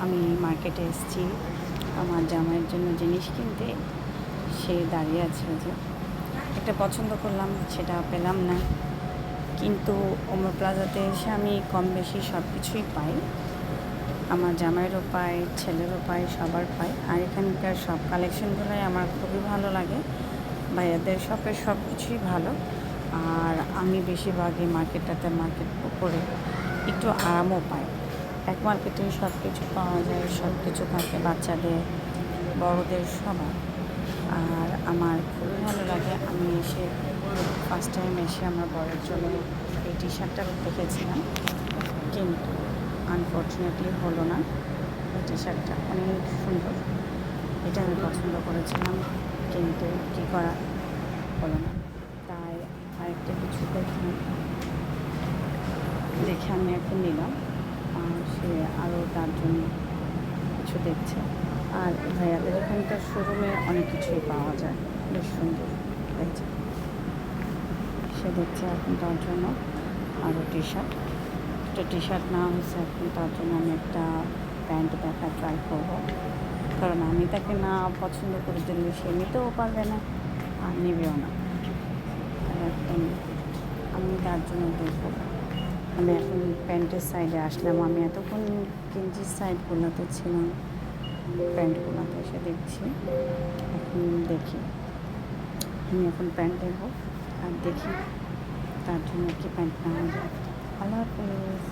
আমি মার্কেটে এসেছি আমার জামাইয়ের জন্য জিনিস কিনতে। সে দাঁড়িয়ে আছে, যে একটা পছন্দ করলাম, সেটা পেলাম না। কিন্তু ওমর প্লাজাতে এসে আমি কম বেশি সব কিছুই পাই। আমার জামাইয়েরও পাই, ছেলেরও পাই, সবার পাই। আর এখানকার সব কালেকশনগুলোই আমার খুবই ভালো লাগে। ভাইয়াদের শপের সব কিছুই ভালো। আর আমি বেশিরভাগই মার্কেট করে একটু আরামও পাই। এক মার্কেটে সব কিছু পাওয়া যায়, সব কিছু থাকে, বাচ্চাদের, বড়দের, সবার। আর আমার খুবই ভালো লাগে। আমি এসে ফার্স্ট টাইম এসে আমার বরের জন্য এই টি শার্টটা দেখেছিলাম, কিন্তু আনফর্চুনেটলি হলো না। এই টি শার্টটা অনেক সুন্দর, এটা আমি পছন্দ করেছিলাম, কিন্তু কী করা, হলো না। তাই আরেকটা কিছু দেখে আমি এখন নিলাম। আর সে আরও তার জন্য কিছু দেখছে। আর ভাইয়াদের এখানকার শোরুমে অনেক কিছুই পাওয়া যায়, বেশ সুন্দর দেখছে। সে দেখছে এখন তার জন্য আরও টি শার্ট, একটা টি শার্ট নেওয়া হয়েছে। এখন তার জন্য আমি একটা প্যান্ট দেখা ট্রাই করবো, কারণ আমি তাকে না পছন্দ করে দিলে সে নিতেও পারবে না আর নেবেও না। আর এখন আমি তার জন্য দেখবো। আমি এখন প্যান্টের সাইডে আসলাম। আমি এতক্ষণ গেঞ্জির সাইডগুলোতে ছিলাম, প্যান্টগুলোতে এসে দেখছি। এখন দেখি, আমি এখন প্যান্ট দেখবো আর দেখি তার জন্য কি প্যান্ট নেওয়া যায়। আল্লাহ হাফেজ।